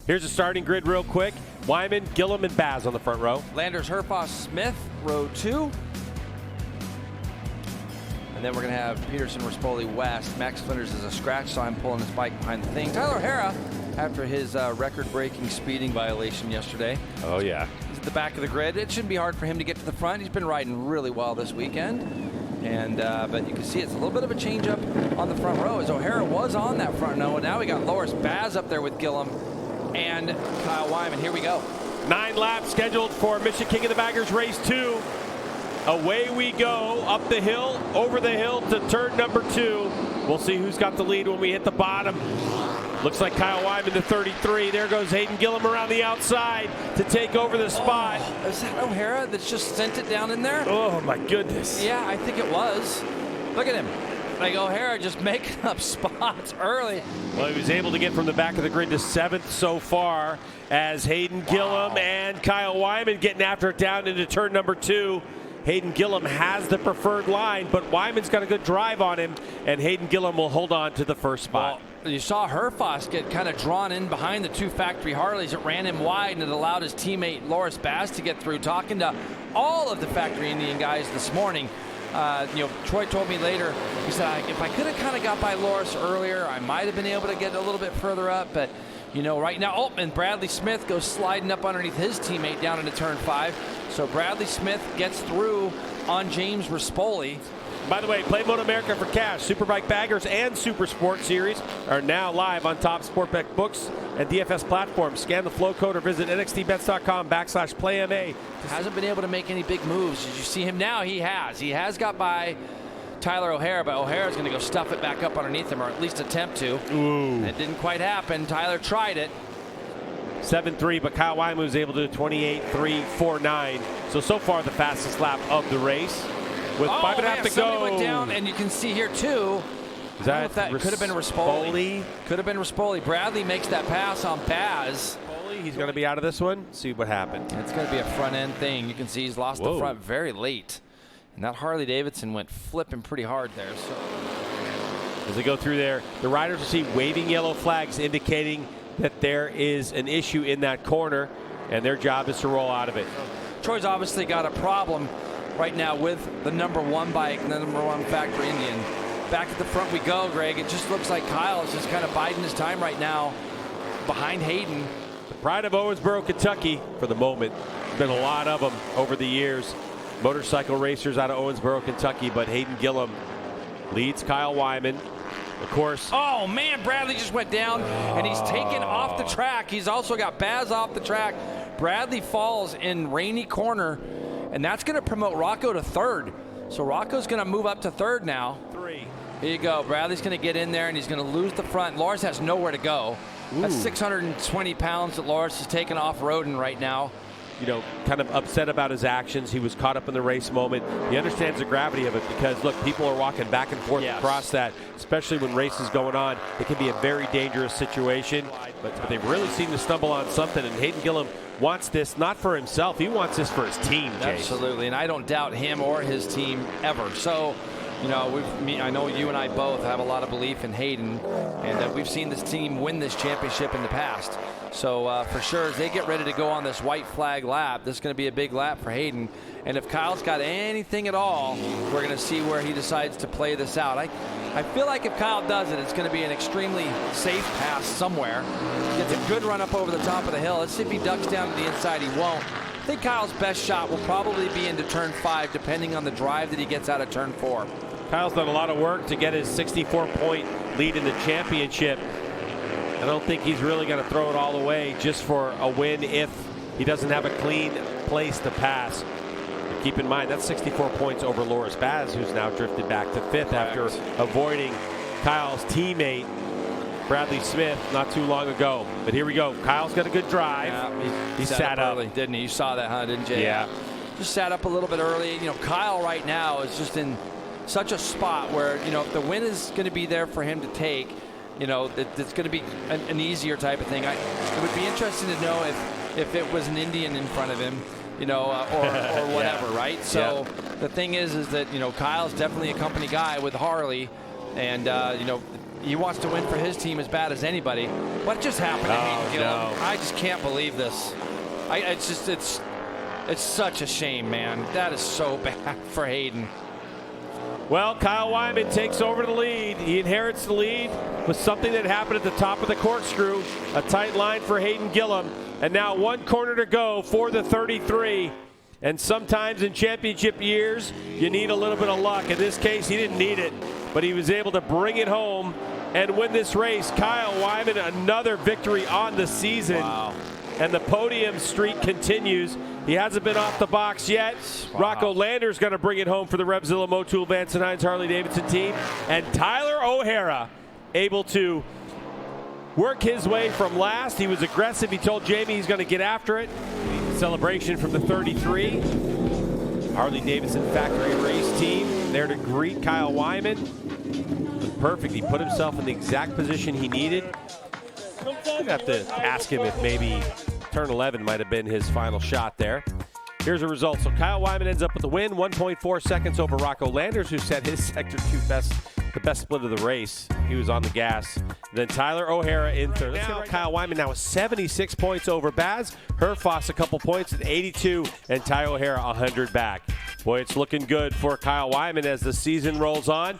Here's the starting grid real quick. Wyman, Gillum, and Baz on the front row. Landers, Herfoss, Smith, row 2. And then we're going to have Peterson, Rispoli, West. Max Flinders is a scratch, so I'm pulling his bike behind the thing. Tyler O'Hara, after his record-breaking speeding violation yesterday. Oh, yeah. He's at the back of the grid. It shouldn't be hard for him to get to the front. He's been riding really well this weekend. And but you can see it's a little bit of a change-up on the front row as O'Hara was on that front row. And now we got Loris Baz up there with Gillum and Kyle Wyman. Here we go. 9 laps scheduled for Mission King of the Baggers Race 2. Away we go, up the hill, over the hill to turn number 2. We'll see who's got the lead when we hit the bottom. Looks like Kyle Wyman to 33. There goes Hayden Gillum around the outside to take over the spot. Oh, is that O'Hara that's just sent it down in there? Oh, my goodness. Yeah, I think it was. Look at him. Like O'Hara just making up spots early. Well, he was able to get from the back of the grid to 7th so far as Hayden Gillum and Kyle Wyman getting after it down into turn number 2. Hayden Gillum has the preferred line, but Wyman's got a good drive on him, and Hayden Gillum will hold on to the first spot. Well, you saw Herfoss get kind of drawn in behind the 2 factory Harleys. It ran him wide, and it allowed his teammate Loris Baz to get through. Talking to all of the factory Indian guys this morning, Troy told me later, he said, if I could have kind of got by Loris earlier, I might have been able to get a little bit further up, but right now, and Bradley Smith goes sliding up underneath his teammate down into turn 5. So Bradley Smith gets through on James Rispoli. By the way, play MotoAmerica for cash. Superbike Baggers and Super Sport Series are now live on top Sportbet books and DFS platforms. Scan the flow code or visit nxtbets.com/PlayMA. Hasn't been able to make any big moves. Did you see him now? He has. He has got by Tyler O'Hara, but O'Hara's going to go stuff it back up underneath him, or at least attempt to. Ooh. It didn't quite happen. Tyler tried it. 7-3, but Kyle Wyman was able to do 28-3-4-9. So far the fastest lap of the race. With 5.5 to go. Went down, and you can see here too. That could have been Rispoli. Could have been Rispoli. Bradley makes that pass on Baz. He's going to be out of this one. See what happened. It's going to be a front end thing. You can see he's lost the front very late. And that Harley Davidson went flipping pretty hard there. So as they go through there, the riders will see waving yellow flags indicating that there is an issue in that corner, and their job is to roll out of it. Troy's obviously got a problem right now with the number 1 bike and the number 1 factory Indian. Back at the front we go, Greg. It just looks like Kyle is just kind of biding his time right now behind Hayden. The pride of Owensboro, Kentucky for the moment. There's been a lot of them over the years. Motorcycle racers out of Owensboro, Kentucky, but Hayden Gillum leads Kyle Wyman. Of course. Oh, man, Bradley just went down, and he's taken off the track. He's also got Baz off the track. Bradley falls in Rainy Corner, and that's going to promote Rocco to 3rd. So Rocco's going to move up to 3rd now. 3. Here you go. Bradley's going to get in there, and he's going to lose the front. Loris has nowhere to go. Ooh. That's 620 pounds that Loris is taking off-roading right now. Kind of upset about his actions. He was caught up in the race moment. He understands the gravity of it because, look, people are walking back and forth across that, especially when race is going on. It can be a very dangerous situation, but they really seem to stumble on something, and Hayden Gillum wants this not for himself. He wants this for his team, Jay. Absolutely, and I don't doubt him or his team ever. So, I know you and I both have a lot of belief in Hayden, and we've seen this team win this championship in the past. So for sure, as they get ready to go on this white flag lap, this is going to be a big lap for Hayden. And if Kyle's got anything at all, we're going to see where he decides to play this out. I feel like if Kyle does it, it's going to be an extremely safe pass somewhere. Gets a good run up over the top of the hill. Let's see if he ducks down to the inside. He won't. I think Kyle's best shot will probably be into turn 5, depending on the drive that he gets out of turn 4. Kyle's done a lot of work to get his 64-point lead in the championship. I don't think he's really going to throw it all away just for a win if he doesn't have a clean place to pass. But keep in mind, that's 64 points over Loris Baz, who's now drifted back to 5th after avoiding Kyle's teammate, Bradley Smith, not too long ago. But here we go. Kyle's got a good drive. Yeah, he sat up early, didn't he? You saw that, huh, didn't you? Yeah. Just sat up a little bit early. Kyle right now is just in such a spot where, if the win is going to be there for him to take, it's going to be an easier type of thing. It would be interesting to know if it was an Indian in front of him, or whatever, right? So the thing is that, Kyle's definitely a company guy with Harley, and, he wants to win for his team as bad as anybody. What just happened to Hayden Gillum? No. I just can't believe this. It's such a shame, man. That is so bad for Hayden. Well, Kyle Wyman takes over the lead. He inherits the lead with something that happened at the top of the corkscrew. A tight line for Hayden Gillum. And now 1 corner to go for the 33. And sometimes in championship years, you need a little bit of luck. In this case, he didn't need it, but he was able to bring it home and win this race. Kyle Wyman, another victory on the season. Wow. And the podium streak continues. He hasn't been off the box yet. Wow. Rocco Lander's going to bring it home for the Revzilla Motul Vance & Hines Harley-Davidson team. And Tyler O'Hara able to work his way from last. He was aggressive. He told Jamie he's going to get after it. Celebration from the 33. Harley-Davidson factory race team there to greet Kyle Wyman. Perfect. He put himself in the exact position he needed. I'd have to ask him if maybe turn 11 might have been his final shot there. Here's the result. So Kyle Wyman ends up with the win, 1.4 seconds over Rocco Landers, who set his Sector 2 the best split of the race. He was on the gas. Then Tyler O'Hara in third. Now Kyle Wyman now with 76 points over Baz. Herfoss a couple points at 82, and Ty O'Hara 100 back. Boy, it's looking good for Kyle Wyman as the season rolls on.